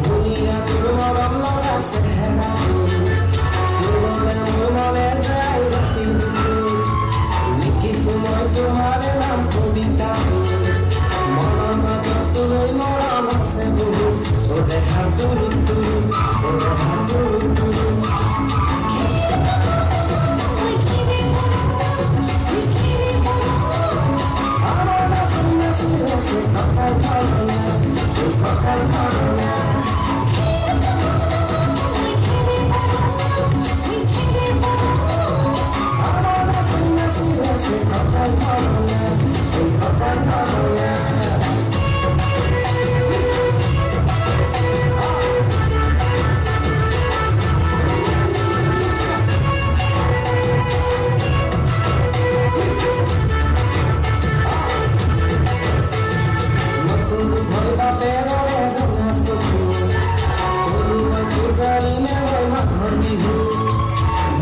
দুনিয়া তোর মরম লগা চেহারা সুবলে মোৰ মনে যায় ৰাতি লিখিছো মই তোমাৰ নাম কবিতা মনৰ মাজত তোলৈ মৰম আছে বহু ও দেখা তুৰু তুৰু ও দেখা তুৰু তুৰু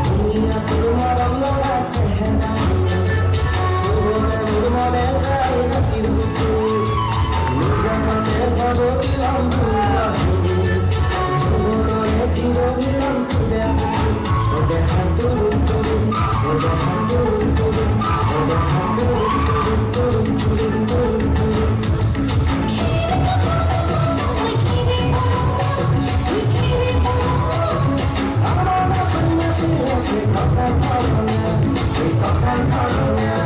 দুনিয়া তোর মরম লগা চেহারা সুবলে মোৰ মনে যায় ৰাতি নিজামতে যাব দিলাম জীৱনৰে চিৰদিন তোৰে ও দেখা তুৰু তুৰু ও দেখা তুৰু তুৰু ও দেখা তুৰু তুৰু তুৰু তুৰু তুৰু তুৰু Kakain